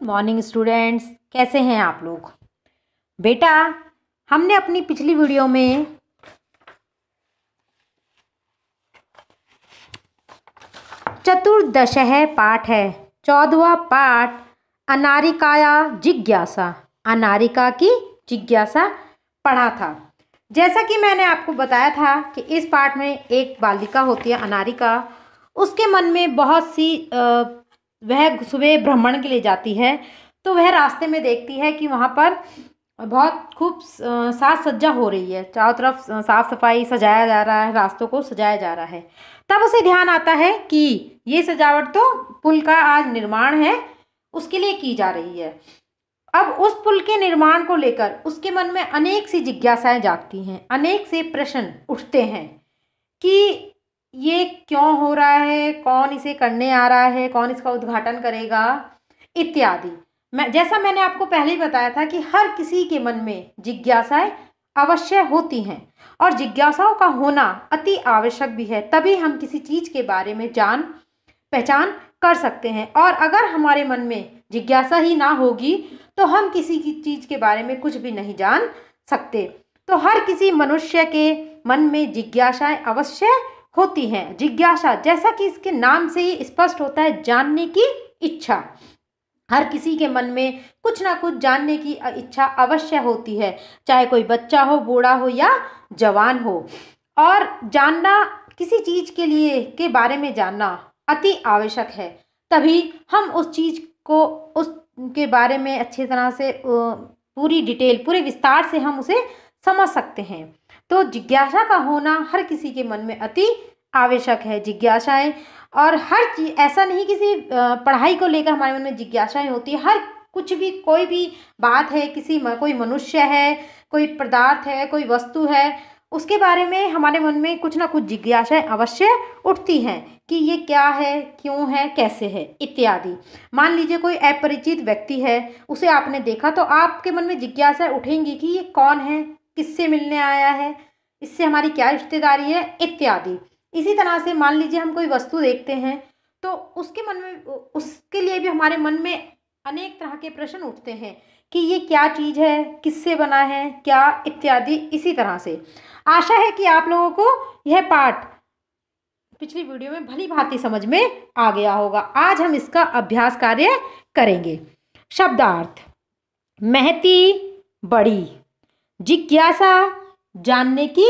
Morning students, कैसे हैं आप लोग। बेटा, हमने अपनी पिछली वीडियो में चतुर्दशः पाठ है 14वां पाठ अनारिकाया जिज्ञासा, अनारिका की जिज्ञासा पढ़ा था। जैसा कि मैंने आपको बताया था कि इस पाठ में एक बालिका होती है अनारिका। उसके मन में बहुत सी वह सुबह भ्रमण के लिए जाती है, तो वह रास्ते में देखती है कि वहाँ पर बहुत खूब साज सज्जा हो रही है। चारों तरफ साफ सफाई, सजाया जा रहा है, रास्तों को सजाया जा रहा है। तब उसे ध्यान आता है कि ये सजावट तो पुल का आज निर्माण है, उसके लिए की जा रही है। अब उस पुल के निर्माण को लेकर उसके मन में अनेक सी जिज्ञासाएं जागती हैं, अनेक से प्रश्न उठते हैं कि ये क्यों हो रहा है, कौन इसे करने आ रहा है, कौन इसका उद्घाटन करेगा इत्यादि। जैसा मैंने आपको पहले ही बताया था कि हर किसी के मन में जिज्ञासाएं अवश्य होती हैं और जिज्ञासाओं का होना अति आवश्यक भी है। तभी हम किसी चीज के बारे में जान पहचान कर सकते हैं, और अगर हमारे मन में जिज्ञासा ही ना होगी तो हम किसी की चीज के बारे में कुछ भी नहीं जान सकते। तो हर किसी मनुष्य के मन में जिज्ञासाएं अवश्य होती हैं। जिज्ञासा, जैसा कि इसके नाम से ही स्पष्ट होता है, जानने की इच्छा। हर किसी के मन में कुछ ना कुछ जानने की इच्छा अवश्य होती है, चाहे कोई बच्चा हो, बूढ़ा हो या जवान हो। और जानना, किसी चीज के लिए के बारे में जानना अति आवश्यक है। तभी हम उस चीज को, उसके बारे में अच्छी तरह से पूरी डिटेल, पूरे विस्तार से हम उसे समझ सकते हैं। तो जिज्ञासा का होना हर किसी के मन में अति आवश्यक है। जिज्ञासाएं, और हर चीज, ऐसा नहीं किसी पढ़ाई को लेकर हमारे मन में जिज्ञासाएं होती है। हर कुछ भी, कोई भी बात है, कोई मनुष्य है, कोई पदार्थ है, कोई वस्तु है, उसके बारे में हमारे मन में कुछ ना कुछ जिज्ञासाएं अवश्य उठती हैं कि ये क्या है, क्यों है, कैसे है इत्यादि। मान लीजिए कोई अपरिचित व्यक्ति है, उसे आपने देखा तो आपके मन में जिज्ञासाएं उठेंगी कि ये कौन है, किससे मिलने आया है, इससे हमारी क्या रिश्तेदारी है इत्यादि। इसी तरह से मान लीजिए हम कोई वस्तु देखते हैं तो उसके मन में, उसके लिए भी हमारे मन में अनेक तरह के प्रश्न उठते हैं कि ये क्या चीज है, किससे बना है, क्या इत्यादि। इसी तरह से आशा है कि आप लोगों को यह पाठ पिछली वीडियो में भली भांति समझ में आ गया होगा। आज हम इसका अभ्यास कार्य करेंगे। शब्दार्थ: महती, बड़ी, जिज्ञासा, जानने की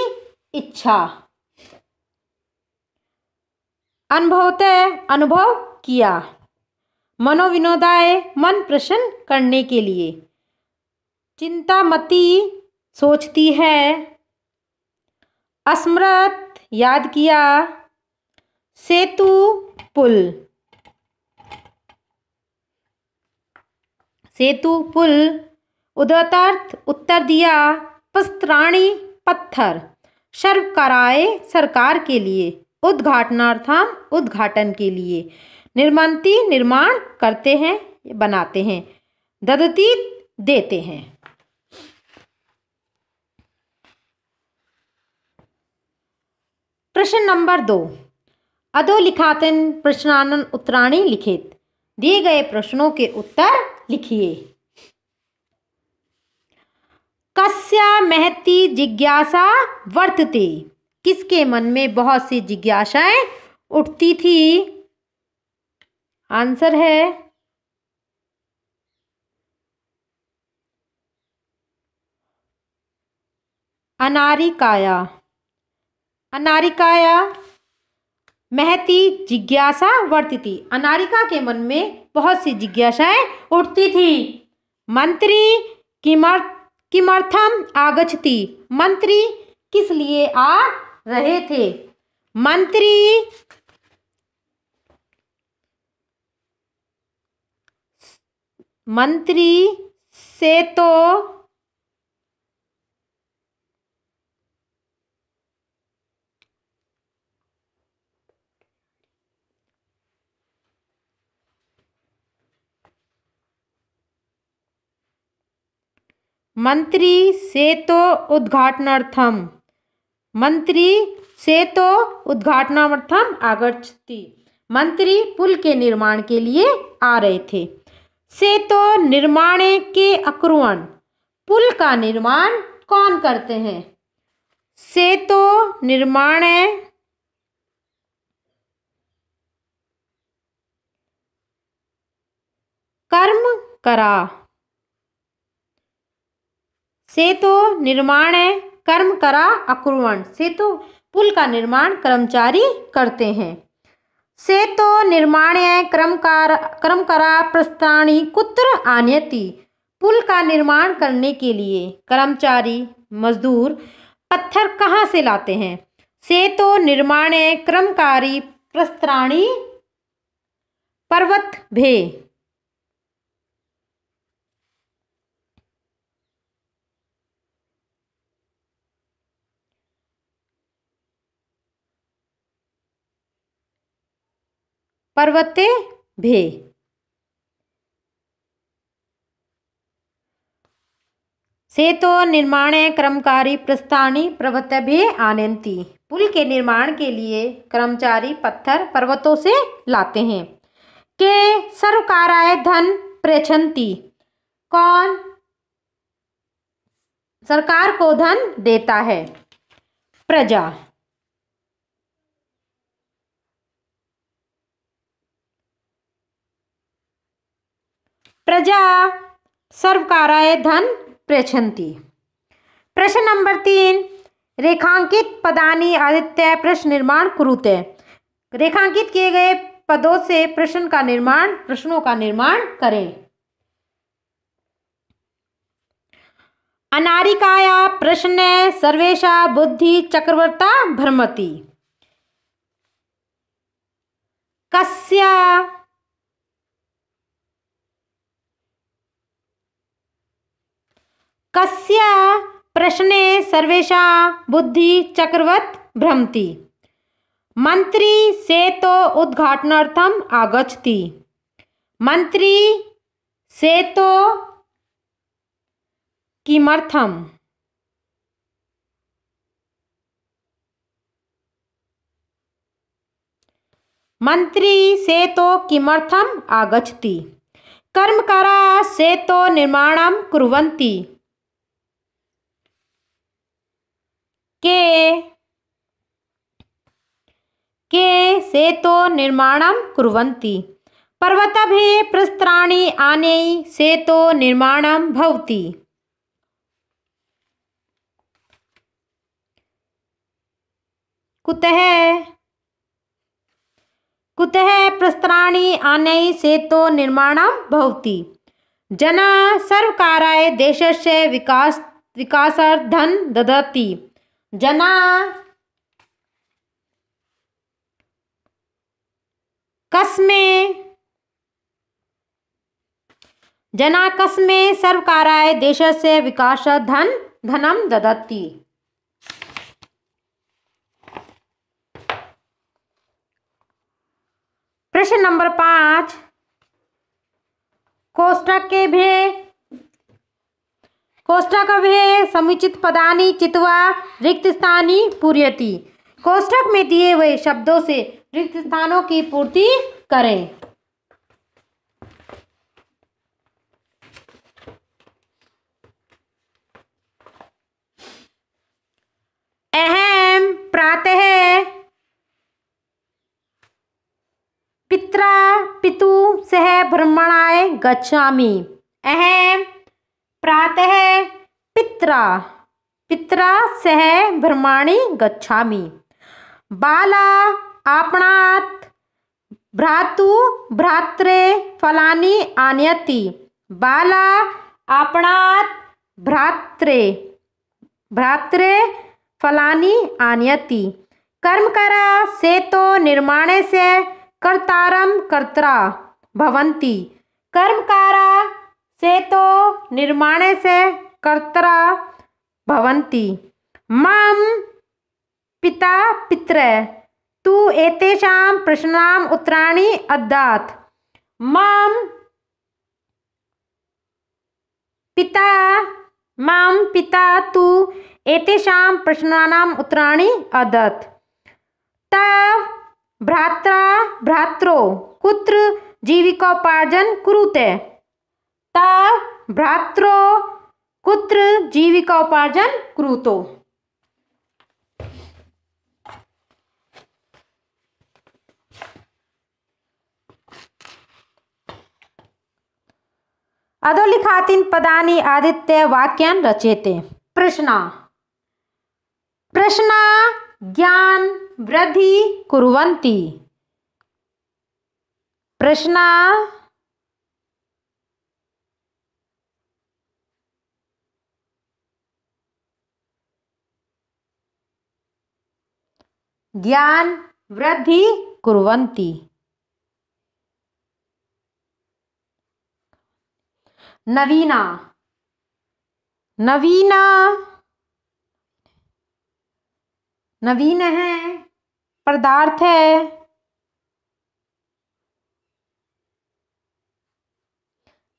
इच्छा, अनुभवतः, अनुभव किया, मनोविनोदाय, मन प्रसन्न करने के लिए, चिंतामती, सोचती है, स्मृत, याद किया, सेतु, पुल, सेतु, पुल, उदतार्थ, उत्तर दिया, पस्त्राणी, पत्थर, सर्वकाराय, सरकार के लिए, उद्घाटनार्थम, उद्घाटन के लिए, निर्मंती, निर्माण करते हैं, बनाते हैं, ददती, देते हैं। प्रश्न नंबर 2, अधोलिखितान् प्रश्नान् उत्तराणि लिखित। दिए गए प्रश्नों के उत्तर लिखिए। कस्या महती जिज्ञासा वर्तते, किसके मन में बहुत सी जिज्ञासाएं उठती थी। आंसर है अनारिकाया। अनारिकाया महती जिज्ञासा वर्तती, अनारिका के मन में बहुत सी जिज्ञासाएं उठती थी। मंत्री किमर्थम आगच्छति, मंत्री किस लिए आ रहे थे। मंत्री से तो उद्घाटनार्थम, मंत्री से तो उद्घाटनार्थम आगच्छति, मंत्री पुल के निर्माण के लिए आ रहे थे। सेतो निर्माणे के अकुर्वन्, पुल का निर्माण कौन करते हैं? सेतो निर्माणे कर्म करा, सेतो निर्माणे कर्म करा अकुर्वन्, सेतो पुल का निर्माण कर्मचारी करते हैं। सेतो निर्माणे कर्म करा प्रस्थानी कुत्र आनयति, पुल का निर्माण करने के लिए कर्मचारी मजदूर पत्थर कहाँ से लाते हैं? सेतो निर्माणे कर्मकारी प्रस्थानी पर्वत भे, पर्वते भे। सेतो निर्माणे कर्मकारी प्रस्थानी पर्वतेभ्ये आनयन्ति, पुल के निर्माण के लिए कर्मचारी पत्थर पर्वतों से लाते हैं। के सर्वकाराय धन प्रेषन्ति, कौन सरकार को धन देता है? प्रजा। प्रजा सर्वकाराय धन प्रेषन्ति। प्रश्न नंबर 3, रेखांकित पदानि आदित्य प्रश्न निर्माण कुरुते, रेखांकित किए गए पदों से प्रश्नों का निर्माण करें। अनारिकाया प्रश्ने सर्वेशा बुद्धि चक्रवर्ता भ्रमति, कस्या प्रश्ने सर्वेशा बुद्धि चक्रवत् भ्रमति, मंत्री सेतो उद्घाटनार्थम आगच्छति, मंत्री सेतो किमर्थम, मंत्री सेतो किमर्थम आगच्छति, कर्मकरा सेतो निर्माणं कुर्वन्ति, के सेतो निर्माणं कुर्वन्ति, पर्वताभ्ये प्रस्थानि आनेयि सेतो निर्माणं भवति, कुतः प्रस्थानि आनेयि सेतो निर्माणं भवति, जना सर्वकाराय देशस्य विकासार्थं धन ददति, जना कस्मै सर्वकाराय देशस्य विकासार्थं धनं ददति। प्रश्न नंबर 5, कोष्ठकभ्ये समुचित पदानि चित्वा रिक्त स्थानि पूरयति, कोष्ठक में दिए हुए शब्दों से रिक्त स्थानों की पूर्ति करें। अहम प्रातः पित्रा पितु सह भ्रमणाय गच्छामि, अहम प्रातः पित्रा सह भ्रमणाय गच्छामि, बाला आपणात् भ्रात्रे फलानि आनयति, बाला आपणात् भ्रात्रे फलानि आनयति, कर्मकरा सेतो निर्माणे से कर्तारं कर्त्रा भवन्ति, कर्मकारा सेतो निर्माणे से कर्त्रा भवन्ति, मम पिता पितरः तु एतेषां प्रश्नानाम् उत्तराणि अददात्, मम पिता तु एतेषां प्रश्नानाम् उत्तराणि अददात्, तव भ्रात्रो कुत्र जीविकोपार्जनं कुरुते, ता भ्रात्रो कुत्र जीविकोपार्जन कुरुतो। अधोलिखितानि पदानि आदित्य वाक्यान् रचयते। प्रश्न ज्ञान वृद्धि कुर्वन्ति। प्रश्न ज्ञान वृद्धि कुर्वन्ति। नवीना नवीन है, पदार्थ है।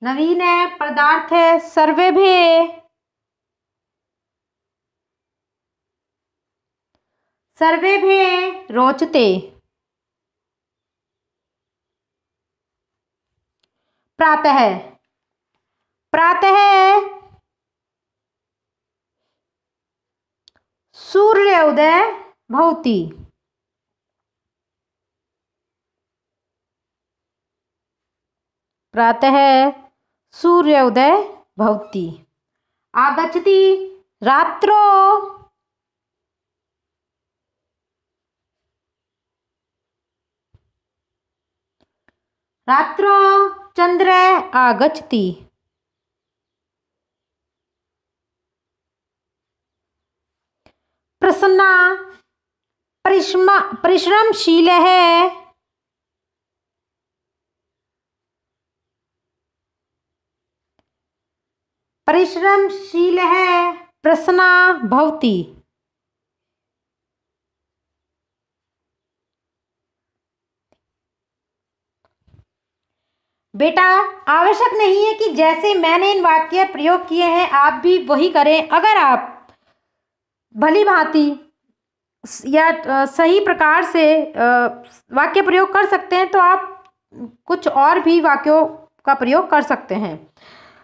नवीन है, पदार्थ है। सर्वेभे रोचते। प्रातः सूर्योदय भवति। प्रातः सूर्योदय भवति। आगच्छति रात्रो चंद्र आगच्छति। प्रसन्ना परिश्रमशील है। प्रसन्ना भवति। बेटा आवश्यक नहीं है कि जैसे मैंने इन वाक्य प्रयोग किए हैं आप भी वही करें। अगर आप भली भांति या सही प्रकार से वाक्य प्रयोग कर सकते हैं तो आप कुछ और भी वाक्यों का प्रयोग कर सकते हैं।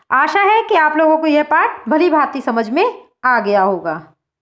आशा है कि आप लोगों को यह पाठ भली भांति समझ में आ गया होगा।